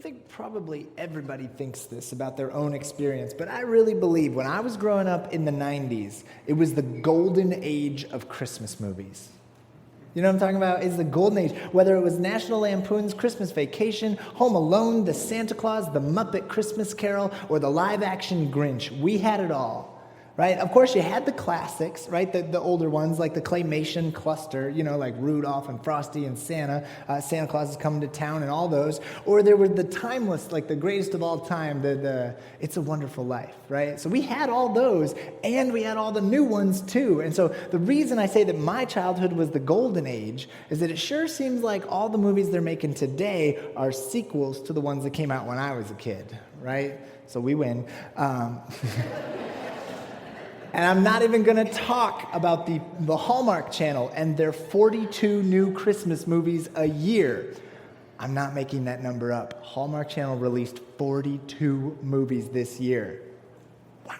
think probably everybody thinks this about their own experience, but I really believe when I was growing up in the 90s, it was the golden age of Christmas movies. You know what I'm talking about? It's the golden age. Whether it was National Lampoon's Christmas Vacation, Home Alone, The Santa Claus, The Muppet Christmas Carol, or the live-action Grinch, we had it all. Right? Of course, you had the classics, right? The older ones, like the claymation cluster, like Rudolph and Frosty and Santa. Santa Claus is coming to town and all those. Or there were the timeless, like the greatest of all time, the It's a Wonderful Life, right? So we had all those, and we had all the new ones too. And so the reason I say that my childhood was the golden age is that it sure seems like all the movies they're making today are sequels to the ones that came out when I was a kid, right? So we win. And I'm not even going to talk about the Hallmark Channel and their 42 new Christmas movies a year. I'm not making that number up. Hallmark Channel released 42 movies this year. Wow.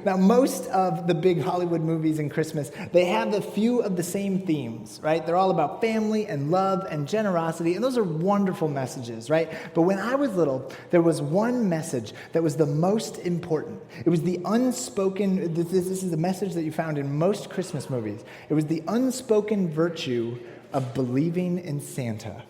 Now, most of the big Hollywood movies in Christmas, they have a few of the same themes, right? They're all about family and love and generosity, and those are wonderful messages, right? But when I was little, there was one message that was the most important. It was the unspoken, this is a message that you found in most Christmas movies. It was the unspoken virtue of believing in Santa.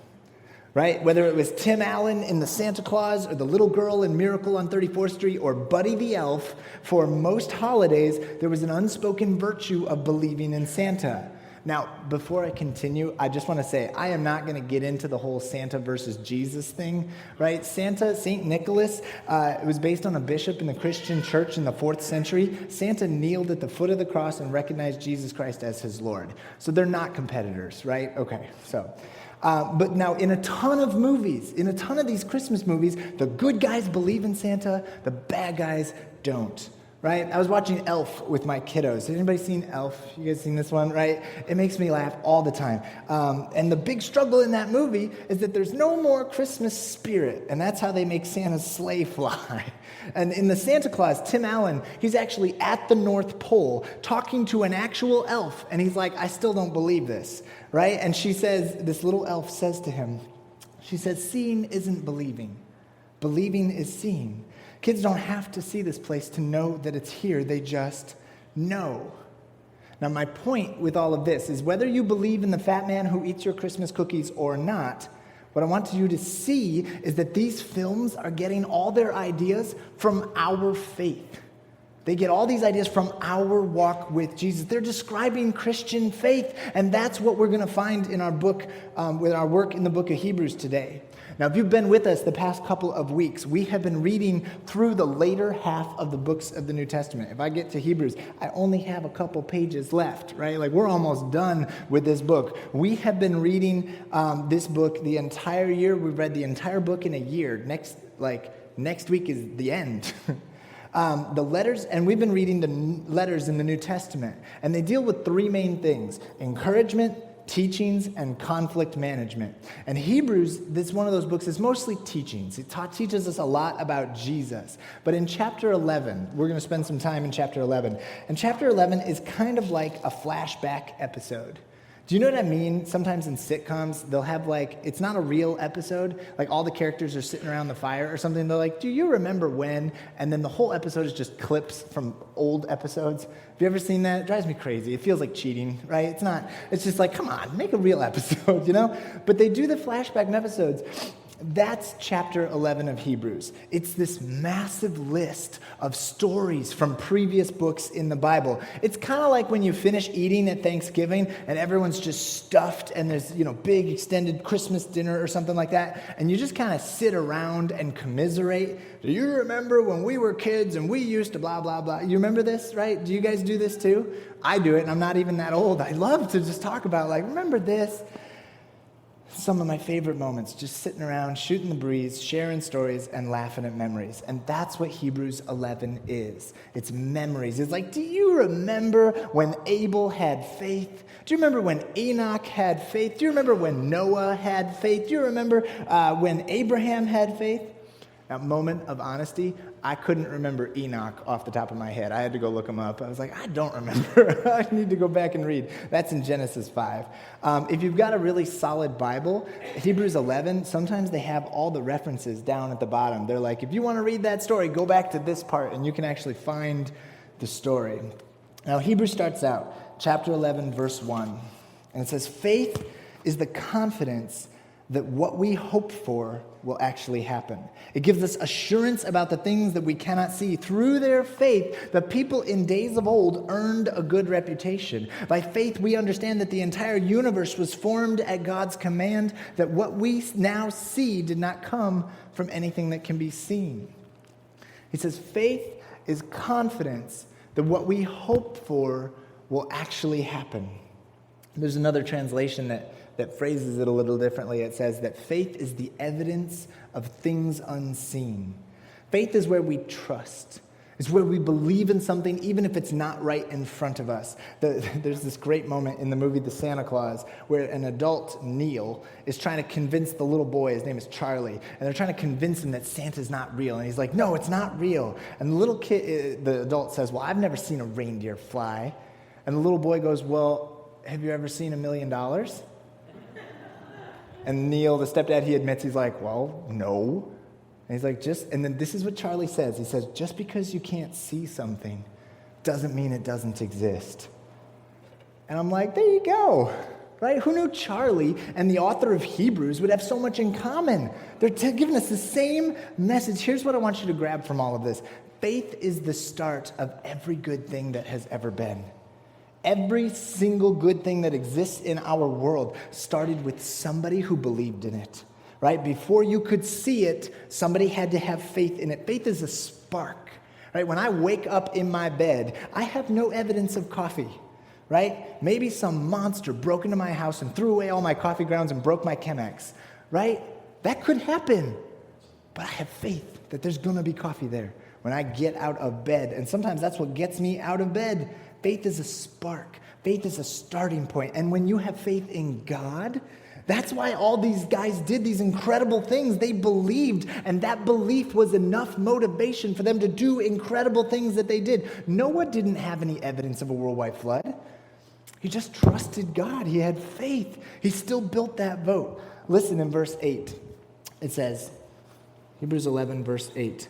Right? Whether it was Tim Allen in The Santa Claus or the little girl in Miracle on 34th Street or Buddy the Elf, for most holidays, there was an unspoken virtue of believing in Santa. Now, before I continue, I just want to say, I am not going to get into the whole Santa versus Jesus thing, right? Santa, St. Nicholas, it was based on a bishop in the Christian church in the 4th century. Santa kneeled at the foot of the cross and recognized Jesus Christ as his Lord. So they're not competitors, right? Okay, so... But now in a ton of movies, in a ton of these Christmas movies, the good guys believe in Santa, the bad guys don't, right? I was watching Elf with my kiddos. Has anybody seen Elf? You guys seen this one, right? It makes me laugh all the time. And the big struggle in that movie is that there's no more Christmas spirit, and that's how they make Santa's sleigh fly. And in the Santa Claus, Tim Allen, he's actually at the North Pole talking to an actual elf, and he's like, I still don't believe this, right? And she says, this little elf says to him, she says, seeing isn't believing. Believing is seeing. Kids don't have to see this place to know that it's here. They just know. Now, my point with all of this is whether you believe in the fat man who eats your Christmas cookies or not, what I want you to see is that these films are getting all their ideas from our faith. They get all these ideas from our walk with Jesus. They're describing Christian faith, and that's what we're going to find in our book, with our work in the book of Hebrews today. Now, if you've been with us the past couple of weeks, we have been reading through the later half of the books of the New Testament. If I get to Hebrews, I only have a couple pages left, right? Like, we're almost done with this book. We have been reading this book the entire year. We've read the entire book in a year. Next week is the end. The letters, and we've been reading the letters in the New Testament, and they deal with three main things: encouragement, teachings, and conflict management. And Hebrews, this is one of those books, is mostly teachings. It teaches us a lot about Jesus. But in chapter 11, we're going to spend some time in chapter 11. And chapter 11 is kind of like a flashback episode. Do you know what I mean? Sometimes in sitcoms, they'll have it's not a real episode. Like all the characters are sitting around the fire or something. They're like, do you remember when? And then the whole episode is just clips from old episodes. Have you ever seen that? It drives me crazy. It feels like cheating, right? It's not. It's just like, come on, make a real episode, But they do the flashback episodes. That's chapter 11 of Hebrews. It's this massive list of stories from previous books in the Bible. It's kind of like when you finish eating at Thanksgiving and everyone's just stuffed and there's, big extended Christmas dinner or something like that, and you just kind of sit around and commiserate. Do you remember when we were kids and we used to blah, blah, blah? You remember this, right? Do you guys do this too? I do it, and I'm not even that old. I love to just talk about, remember this? Some of my favorite moments, just sitting around, shooting the breeze, sharing stories, and laughing at memories. And that's what Hebrews 11 is. It's memories. It's like, do you remember when Abel had faith? Do you remember when Enoch had faith? Do you remember when Noah had faith? Do you remember when Abraham had faith? Now, moment of honesty, I couldn't remember Enoch off the top of my head. I had to go look him up. I was like, I don't remember. I need to go back and read. That's in Genesis 5. If you've got a really solid Bible, Hebrews 11, sometimes they have all the references down at the bottom. They're like, if you want to read that story, go back to this part, and you can actually find the story. Now, Hebrews starts out, chapter 11, verse 1, and it says, faith is the confidence that what we hope for will actually happen. It gives us assurance about the things that we cannot see. Through their faith, the people in days of old earned a good reputation. By faith, we understand that the entire universe was formed at God's command, that what we now see did not come from anything that can be seen. He says, faith is confidence that what we hope for will actually happen. There's another translation that phrases it a little differently. It says that faith is the evidence of things unseen. Faith is where we trust. It's where we believe in something even if it's not right in front of us. There's this great moment in the movie The Santa Claus where an adult, Neil, is trying to convince the little boy, his name is Charlie, and they're trying to convince him that Santa's not real. And he's like, no, it's not real. And the little kid, the adult says, well, I've never seen a reindeer fly. And the little boy goes, well, have you ever seen $1 million? And Neil, the stepdad, he admits, he's like, well, no. And he's like, and then this is what Charlie says. He says, just because you can't see something doesn't mean it doesn't exist. And I'm like, there you go, right? Who knew Charlie and the author of Hebrews would have so much in common? They're giving us the same message. Here's what I want you to grab from all of this. Faith is the start of every good thing that has ever been. Every single good thing that exists in our world started with somebody who believed in it, right? Before you could see it, somebody had to have faith in it. Faith is a spark, right? When I wake up in my bed, I have no evidence of coffee, right? Maybe some monster broke into my house and threw away all my coffee grounds and broke my Chemex, right? That could happen, but I have faith that there's going to be coffee there when I get out of bed, and sometimes that's what gets me out of bed. Faith is a spark. Faith is a starting point. And when you have faith in God, that's why all these guys did these incredible things. They believed, and that belief was enough motivation for them to do incredible things that they did. Noah didn't have any evidence of a worldwide flood. He just trusted God. He had faith. He still built that boat. Listen in verse 8. It says, Hebrews 11, verse 8.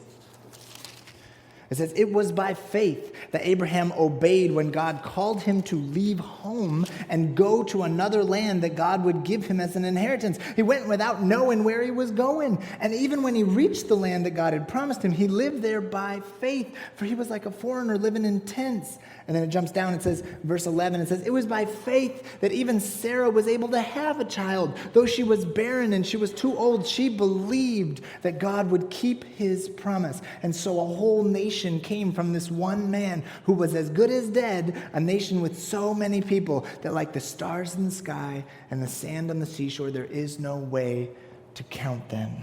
It says, it was by faith that Abraham obeyed when God called him to leave home and go to another land that God would give him as an inheritance. He went without knowing where he was going. And even when he reached the land that God had promised him, he lived there by faith, for he was like a foreigner living in tents. And then it jumps down, it says, verse 11, it says, it was by faith that even Sarah was able to have a child. Though she was barren and she was too old, she believed that God would keep his promise. And so a whole nation came from this one man who was as good as dead, a nation with so many people that like the stars in the sky and the sand on the seashore, there is no way to count them.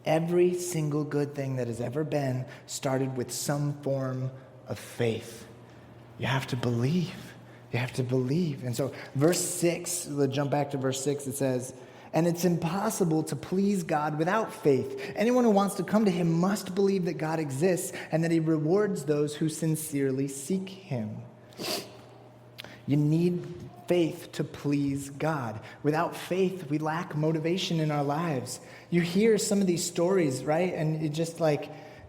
Every single good thing that has ever been started with some form of faith. You have to believe. You have to believe. And so verse 6, let's jump back to verse 6, it says, and it's impossible to please God without faith. Anyone who wants to come to him must believe that God exists and that he rewards those who sincerely seek him. You need faith to please God. Without faith, we lack motivation in our lives. You hear some of these stories, right? And it just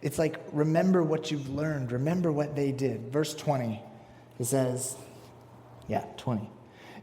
it's like, remember what you've learned. Remember what they did. Verse 20, it says, 20.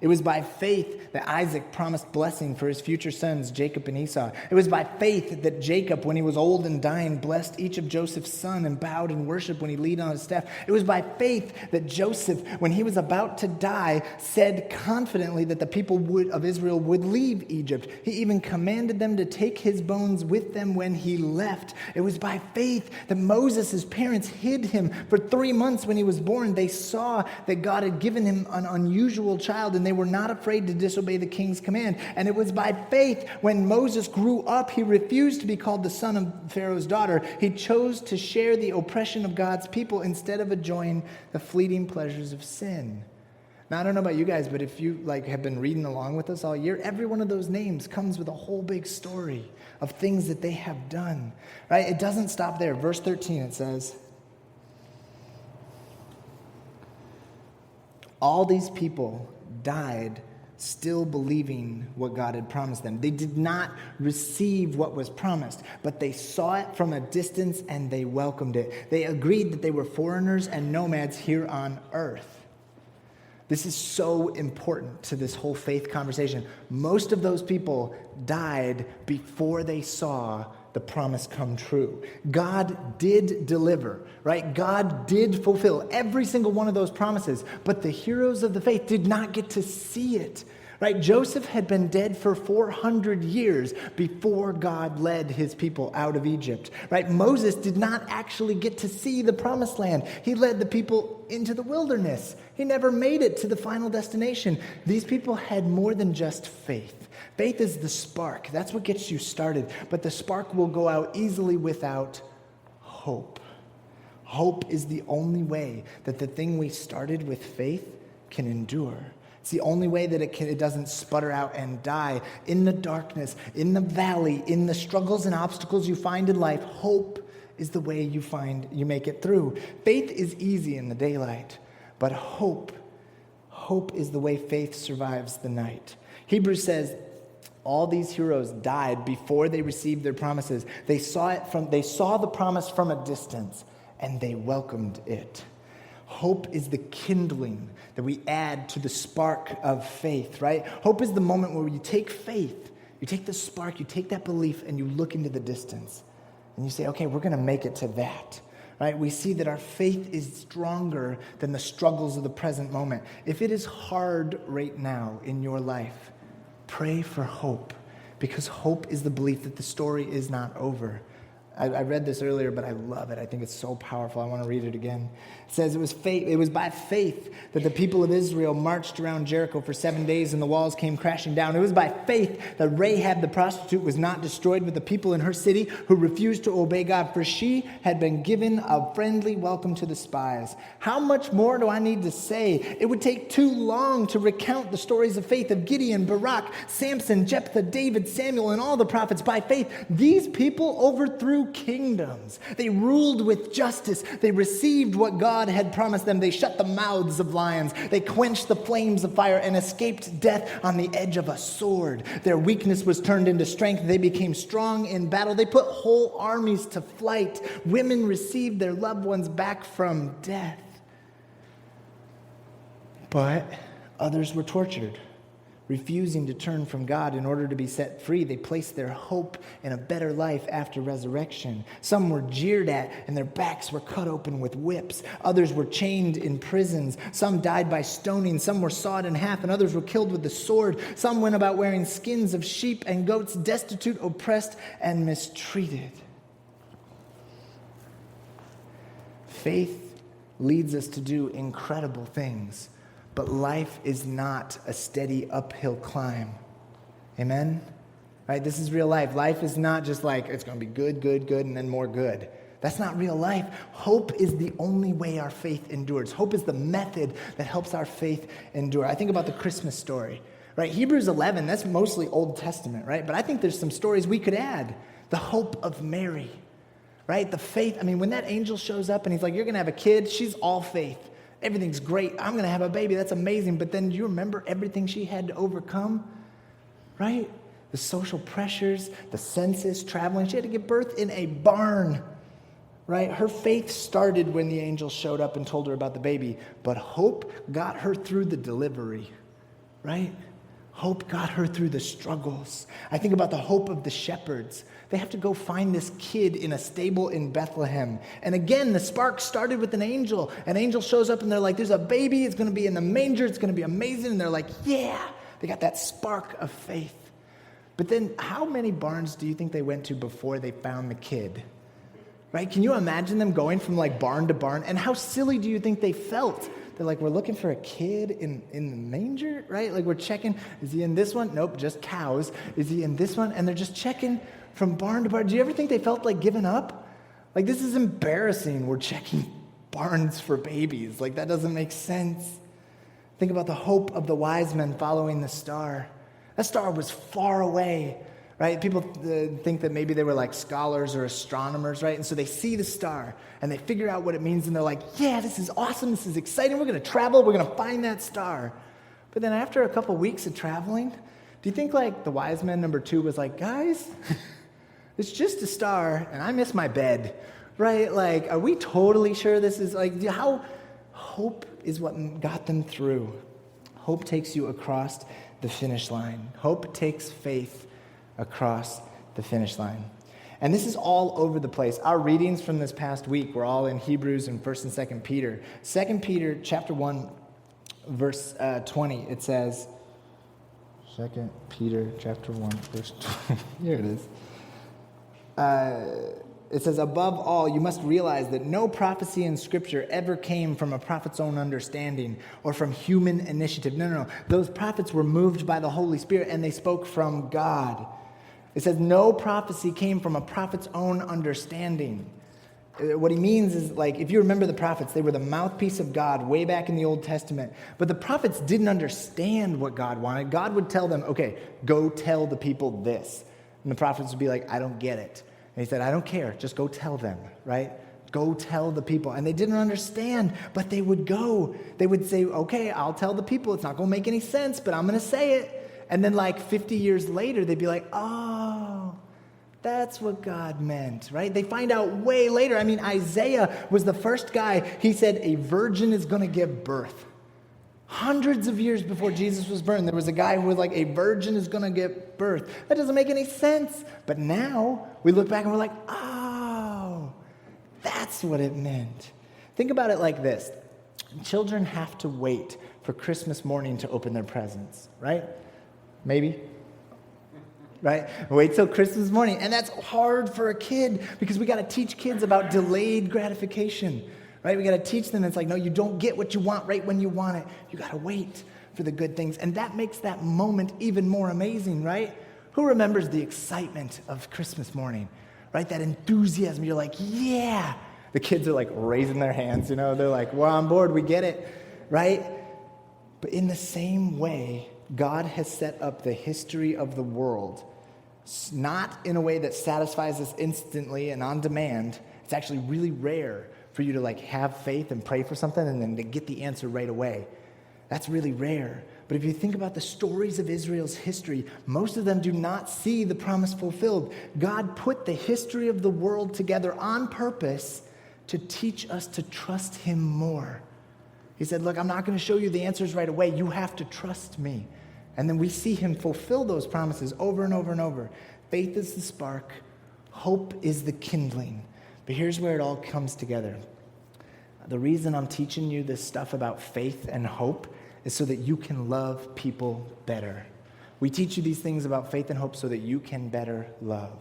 It was by faith that Isaac promised blessing for his future sons, Jacob and Esau. It was by faith that Jacob, when he was old and dying, blessed each of Joseph's sons and bowed in worship when he leaned on his staff. It was by faith that Joseph, when he was about to die, said confidently that the people of Israel would leave Egypt. He even commanded them to take his bones with them when he left. It was by faith that Moses' parents hid him for 3 months when he was born. They saw that God had given him an unusual child, and they were not afraid to disobey the king's command. And it was by faith when Moses grew up, he refused to be called the son of Pharaoh's daughter. He chose to share the oppression of God's people instead of enjoying the fleeting pleasures of sin. Now, I don't know about you guys, but if you have been reading along with us all year, every one of those names comes with a whole big story of things that they have done, right? It doesn't stop there. Verse 13, it says, all these people died still believing what God had promised them. They did not receive what was promised, but they saw it from a distance and they welcomed it. They agreed that they were foreigners and nomads here on earth. This is so important to this whole faith conversation. Most of those people died before they saw the promise come true. God did deliver, right? God did fulfill every single one of those promises, but the heroes of the faith did not get to see it, right? Joseph had been dead for 400 years before God led his people out of Egypt, right? Moses did not actually get to see the promised land. He led the people into the wilderness. He never made it to the final destination. These people had more than just faith. Faith is the spark. That's what gets you started. But the spark will go out easily without hope. Hope is the only way that the thing we started with faith can endure. It's the only way that it doesn't sputter out and die. In the darkness, in the valley, in the struggles and obstacles you find in life, hope is the way you make it through. Faith is easy in the daylight, but hope is the way faith survives the night. Hebrews says, all these heroes died before they received their promises. They saw the promise from a distance, and they welcomed it. Hope is the kindling that we add to the spark of faith, right? Hope is the moment where you take faith, you take the spark, you take that belief, and you look into the distance. And you say, okay, we're going to make it to that, right? We see that our faith is stronger than the struggles of the present moment. If it is hard right now in your life, pray for hope, because hope is the belief that the story is not over. I read this earlier, but I love it. I think it's so powerful. I want to read it again. It says, it was by faith that the people of Israel marched around Jericho for 7 days and the walls came crashing down. It was by faith that Rahab the prostitute was not destroyed with the people in her city who refused to obey God, for she had been given a friendly welcome to the spies. How much more do I need to say? It would take too long to recount the stories of faith of Gideon, Barak, Samson, Jephthah, David, Samuel, and all the prophets. By faith, these people overthrew kingdoms. They ruled with justice. They received what God had promised them. They shut the mouths of lions. They quenched the flames of fire and escaped death on the edge of a sword. Their weakness was turned into strength. They became strong in battle. They put whole armies to flight. Women received their loved ones back from death. But others were tortured. Refusing to turn from God in order to be set free, they placed their hope in a better life after resurrection. Some were jeered at and their backs were cut open with whips. Others were chained in prisons. Some died by stoning. Some were sawed in half and others were killed with the sword. Some went about wearing skins of sheep and goats, destitute, oppressed, and mistreated. Faith leads us to do incredible things. But life is not a steady uphill climb. Amen? Right? This is real life. Life is not just like, it's going to be good, good, good, and then more good. That's not real life. Hope is the only way our faith endures. Hope is the method that helps our faith endure. I think about the Christmas story, right? Hebrews 11, that's mostly Old Testament, right? But I think there's some stories we could add. The hope of Mary, right? The faith. I mean, when that angel shows up and he's like, you're going to have a kid, she's all faith. Everything's great. I'm going to have a baby. That's amazing. But then do you remember everything she had to overcome? Right? The social pressures, the census, traveling. She had to give birth in a barn. Right? Her faith started when the angel showed up and told her about the baby. But hope got her through the delivery. Right? Hope got her through the struggles. I think about the hope of the shepherds. They have to go find this kid in a stable in Bethlehem. And again, the spark started with an angel. An angel shows up and they're like, there's a baby. It's going to be in the manger. It's going to be amazing. And they're like, yeah. They got that spark of faith. But then how many barns do you think they went to before they found the kid? Right? Can you imagine them going from like barn to barn? And how silly do you think they felt? They're like, we're looking for a kid in the manger, right? Like we're checking, is he in this one? Nope, just cows. Is he in this one? And they're just checking from barn to barn. Do you ever think they felt like giving up? Like, this is embarrassing. We're checking barns for babies. Like, that doesn't make sense. Think about the hope of the wise men following the star. That star was far away, right? People think that maybe they were like scholars or astronomers, right? And so they see the star and they figure out what it means and they're like, yeah, this is awesome, this is exciting, we're going to travel, we're going to find that star. But then after a couple weeks of traveling, do you think like the wise man number 2 was like, guys, it's just a star and I miss my bed, right? Like, are we totally sure this is like, how hope is what got them through. Hope takes you across the finish line. Hope takes faith across the finish line. And this is all over the place. Our readings from this past week were all in Hebrews and 1st and 2nd Peter. 2nd Peter chapter 1, verse 20, it says, 2nd Peter chapter 1, verse 20, here it is. It says, above all, you must realize that no prophecy in Scripture ever came from a prophet's own understanding or from human initiative. No. Those prophets were moved by the Holy Spirit and they spoke from God. It says no prophecy came from a prophet's own understanding. What he means is, like, if you remember the prophets, they were the mouthpiece of God way back in the Old Testament. But the prophets didn't understand what God wanted. God would tell them, okay, go tell the people this. And the prophets would be like, I don't get it. And he said, I don't care, just go tell them, right? Go tell the people. And they didn't understand, but they would go. They would say, okay, I'll tell the people. It's not going to make any sense, but I'm going to say it. And then like 50 years later, they'd be like, oh, that's what God meant, right? They find out way later. I mean, Isaiah was the first guy. He said a virgin is going to give birth. Hundreds of years before Jesus was born, there was a guy who was like, a virgin is going to give birth. That doesn't make any sense. But now we look back and we're like, oh, that's what it meant. Think about it like this. Children have to wait for Christmas morning to open their presents, right? Maybe. Right? Wait till Christmas morning. And that's hard for a kid because we got to teach kids about delayed gratification. Right? We got to teach them. It's like, no, you don't get what you want right when you want it. You got to wait for the good things. And that makes that moment even more amazing, right? Who remembers the excitement of Christmas morning, right? That enthusiasm. You're like, yeah. The kids are like raising their hands, you know. They're like, we're on board. We get it, right? But in the same way, God has set up the history of the world, not in a way that satisfies us instantly and on demand. It's actually really rare for you to like have faith and pray for something and then to get the answer right away. That's really rare. But if you think about the stories of Israel's history, most of them do not see the promise fulfilled. God put the history of the world together on purpose to teach us to trust him more. He said, look, I'm not going to show you the answers right away. You have to trust me. And then we see him fulfill those promises over and over and over. Faith is the spark. Hope is the kindling. But here's where it all comes together. The reason I'm teaching you this stuff about faith and hope is so that you can love people better. We teach you these things about faith and hope so that you can better love.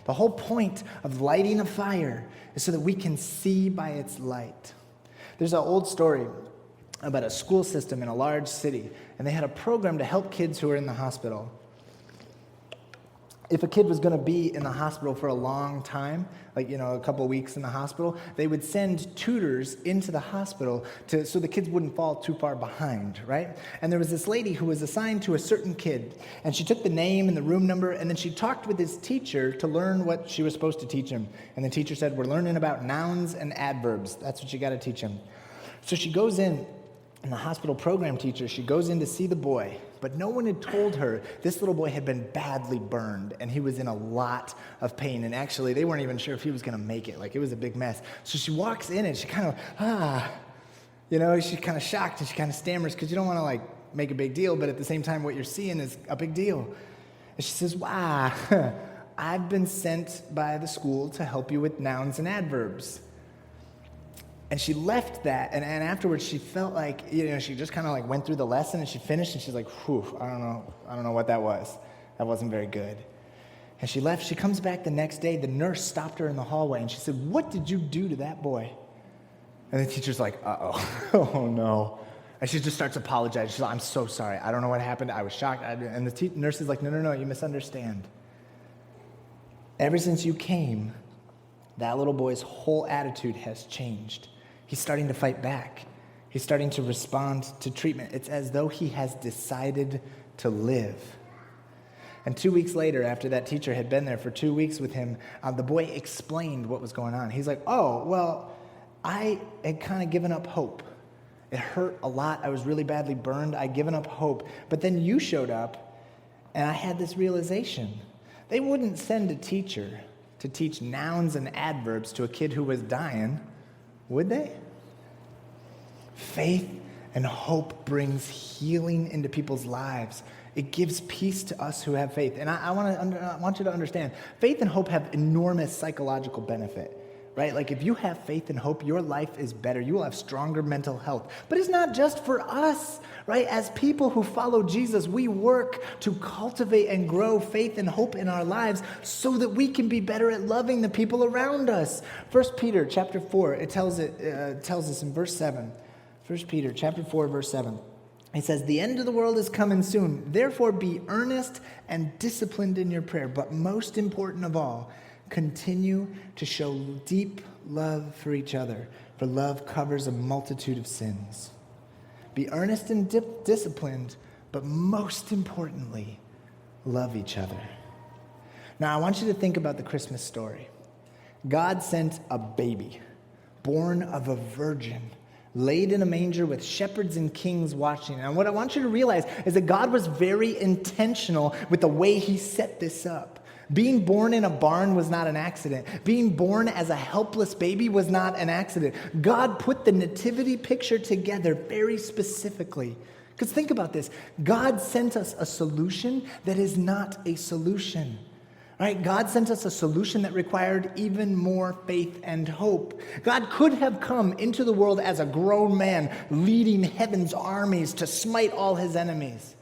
The whole point of lighting a fire is so that we can see by its light. There's an old story about a school system in a large city, and they had a program to help kids who were in the hospital. If a kid was going to be in the hospital for a long time, like, a couple of weeks in the hospital, they would send tutors into the hospital so the kids wouldn't fall too far behind, right? And there was this lady who was assigned to a certain kid, and she took the name and the room number, and then she talked with his teacher to learn what she was supposed to teach him. And the teacher said, we're learning about nouns and adverbs. That's what you got to teach him. So she goes in, and the hospital program teacher, she goes in to see the boy, but no one had told her this little boy had been badly burned, and he was in a lot of pain, and actually they weren't even sure if he was going to make it. Like, it was a big mess. So she walks in, and she kind of, she's kind of shocked, and she kind of stammers, because you don't want to, make a big deal, but at the same time, what you're seeing is a big deal. And she says, wow, I've been sent by the school to help you with nouns and adverbs. And she left that, and afterwards she felt like, she just kind of went through the lesson, and she finished, and she's like, whew, I don't know what that was. That wasn't very good. And she left. She comes back the next day. The nurse stopped her in the hallway, and she said, what did you do to that boy? And the teacher's like, uh-oh, oh no. And she just starts apologizing. She's like, I'm so sorry. I don't know what happened. I was shocked. And the nurse is like, no, you misunderstand. Ever since you came, that little boy's whole attitude has changed. He's starting to fight back. He's starting to respond to treatment. It's as though he has decided to live. And 2 weeks later, after that teacher had been there for 2 weeks with him, the boy explained what was going on. He's like, oh, well, I had kind of given up hope. It hurt a lot. I was really badly burned. I'd given up hope. But then you showed up, and I had this realization. They wouldn't send a teacher to teach nouns and adverbs to a kid who was dying, would they? Faith and hope brings healing into people's lives. It gives peace to us who have faith. And I want you to understand, faith and hope have enormous psychological benefit, right? Like if you have faith and hope, your life is better. You will have stronger mental health. But it's not just for us, right? As people who follow Jesus, we work to cultivate and grow faith and hope in our lives so that we can be better at loving the people around us. 1 Peter chapter 4, it tells us in verse 7. 1 Peter chapter 4, verse 7. It says, the end of the world is coming soon. Therefore, be earnest and disciplined in your prayer. But most important of all, continue to show deep love for each other, for love covers a multitude of sins. Be earnest and disciplined, but most importantly, love each other. Now, I want you to think about the Christmas story. God sent a baby, born of a virgin, laid in a manger with shepherds and kings watching. And what I want you to realize is that God was very intentional with the way he set this up. Being born in a barn was not an accident. Being born as a helpless baby was not an accident. God put the nativity picture together very specifically. Because think about this. God sent us a solution that is not a solution. Right? God sent us a solution that required even more faith and hope. God could have come into the world as a grown man, leading heaven's armies to smite all his enemies.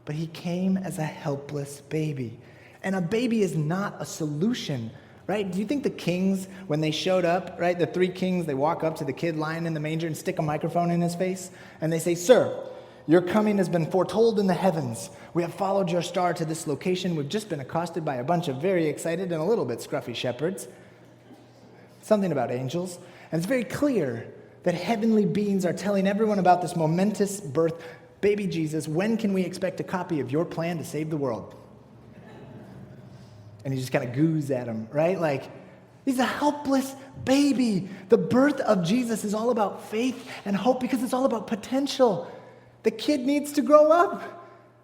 But he came as a helpless baby. And a baby is not a solution, right? Do you think the kings, when they showed up, right, the three kings, they walk up to the kid lying in the manger and stick a microphone in his face, and they say, sir, your coming has been foretold in the heavens. We have followed your star to this location. We've just been accosted by a bunch of very excited and a little bit scruffy shepherds. Something about angels. And it's very clear that heavenly beings are telling everyone about this momentous birth. Baby Jesus, when can we expect a copy of your plan to save the world? And he just kind of goos at him, right? Like, he's a helpless baby. The birth of Jesus is all about faith and hope because it's all about potential. The kid needs to grow up.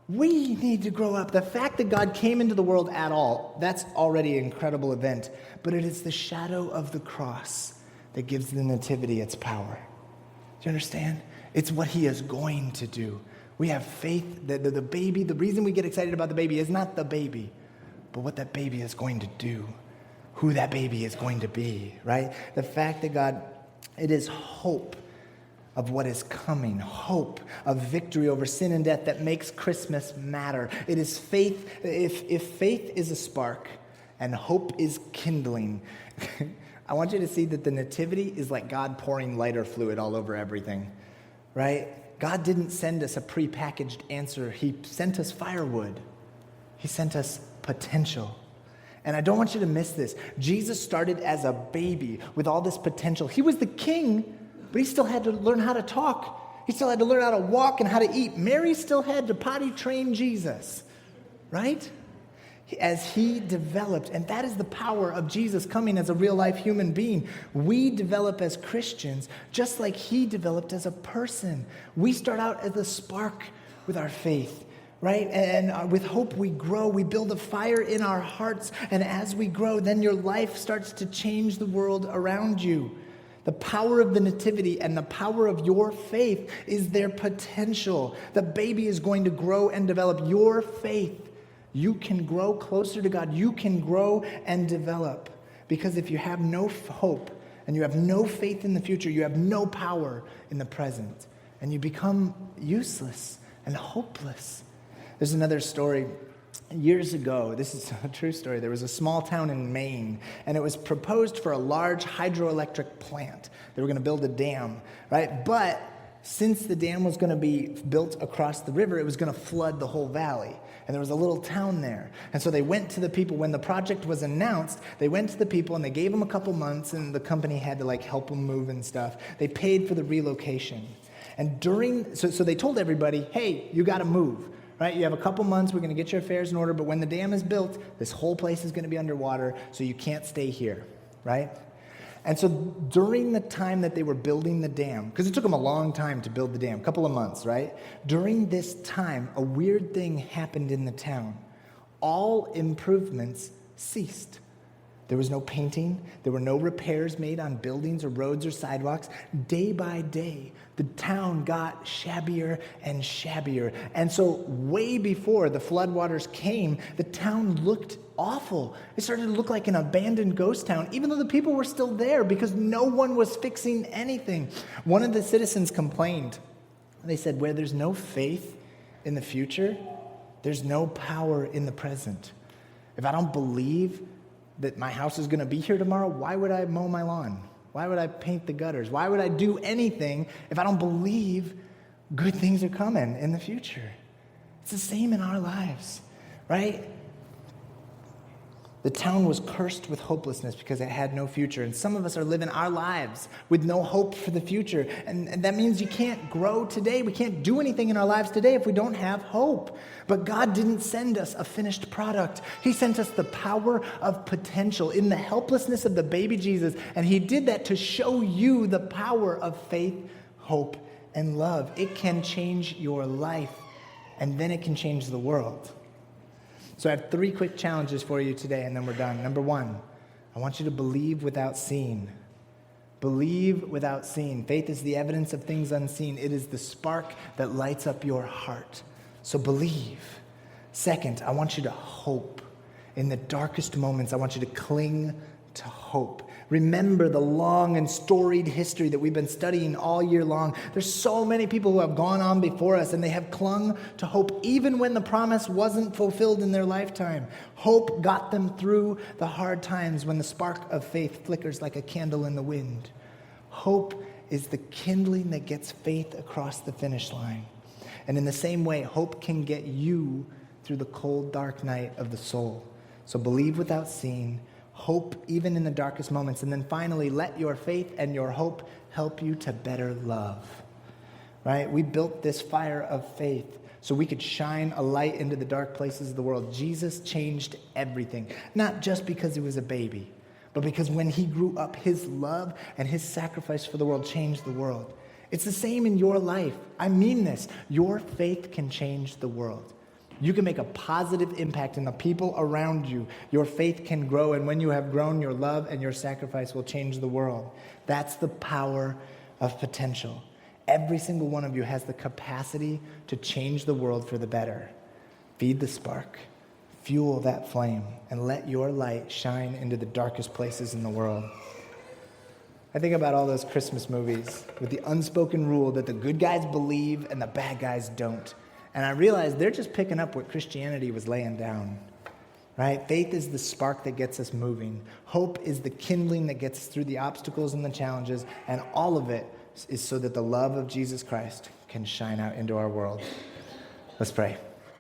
We need to grow up. The fact that God came into the world at all, that's already an incredible event. But it is the shadow of the cross that gives the nativity its power. Do you understand? It's what he is going to do. We have faith that the baby, the reason we get excited about the baby is not the baby, but what that baby is going to do, who that baby is going to be, right? The fact that God, it is hope of what is coming, hope of victory over sin and death that makes Christmas matter. It is faith. If faith is a spark and hope is kindling, I want you to see that the nativity is like God pouring lighter fluid all over everything, right? God didn't send us a prepackaged answer. He sent us firewood. He sent us potential. And I don't want you to miss this. Jesus started as a baby with all this potential. He was the king, but he still had to learn how to talk. He still had to learn how to walk and how to eat. Mary still had to potty train Jesus, right? As he developed, and that is the power of Jesus coming as a real-life human being. We develop as Christians just like he developed as a person. We start out as a spark with our faith, right? And with hope we grow. We build a fire in our hearts, and as we grow, then your life starts to change the world around you. The power of the nativity and the power of your faith is their potential. The baby is going to grow and develop your faith. You can grow closer to God. You can grow and develop. Because if you have no hope and you have no faith in the future, you have no power in the present. And you become useless and hopeless. There's another story. Years ago, this is a true story, there was a small town in Maine, and it was proposed for a large hydroelectric plant. They were going to build a dam, right? But since the dam was going to be built across the river, it was going to flood the whole valley. And there was a little town there. And so they went to the people. When the project was announced, they went to the people and they gave them a couple months, and the company had to help them move and stuff. They paid for the relocation. And so they told everybody, hey, you got to move. Right? You have a couple months, we're going to get your affairs in order, but when the dam is built, this whole place is going to be underwater, so you can't stay here, right? And so during the time that they were building the dam, because it took them a long time to build the dam, a couple of months, right? During this time, a weird thing happened in the town. All improvements ceased. There was no painting. There were no repairs made on buildings or roads or sidewalks. Day by day, the town got shabbier and shabbier. And so way before the floodwaters came, the town looked awful. It started to look like an abandoned ghost town, even though the people were still there because no one was fixing anything. One of the citizens complained. They said, where there's no faith in the future, there's no power in the present. If I don't believe that my house is going to be here tomorrow, why would I mow my lawn? Why would I paint the gutters? Why would I do anything if I don't believe good things are coming in the future? It's the same in our lives, right? The town was cursed with hopelessness because it had no future. And some of us are living our lives with no hope for the future. And that means you can't grow today. We can't do anything in our lives today if we don't have hope. But God didn't send us a finished product. He sent us the power of potential in the helplessness of the baby Jesus. And he did that to show you the power of faith, hope, and love. It can change your life, and then it can change the world. So I have 3 quick challenges for you today, and then we're done. Number 1, I want you to believe without seeing. Believe without seeing. Faith is the evidence of things unseen. It is the spark that lights up your heart. So believe. Second, I want you to hope. In the darkest moments, I want you to cling to hope. Remember the long and storied history that we've been studying all year long. There's so many people who have gone on before us, and they have clung to hope even when the promise wasn't fulfilled in their lifetime. Hope got them through the hard times when the spark of faith flickers like a candle in the wind. Hope is the kindling that gets faith across the finish line. And in the same way, hope can get you through the cold, dark night of the soul. So believe without seeing. Hope even in the darkest moments. And then finally, let your faith and your hope help you to better love. Right? We built this fire of faith so we could shine a light into the dark places of the world. Jesus changed everything. Not just because he was a baby, but because when he grew up, his love and his sacrifice for the world changed the world. It's the same in your life. I mean this. Your faith can change the world. You can make a positive impact in the people around you. Your faith can grow, and when you have grown, your love and your sacrifice will change the world. That's the power of potential. Every single one of you has the capacity to change the world for the better. Feed the spark, fuel that flame, and let your light shine into the darkest places in the world. I think about all those Christmas movies with the unspoken rule that the good guys believe and the bad guys don't. And I realized they're just picking up what Christianity was laying down, right? Faith is the spark that gets us moving. Hope is the kindling that gets us through the obstacles and the challenges. And all of it is so that the love of Jesus Christ can shine out into our world. Let's pray.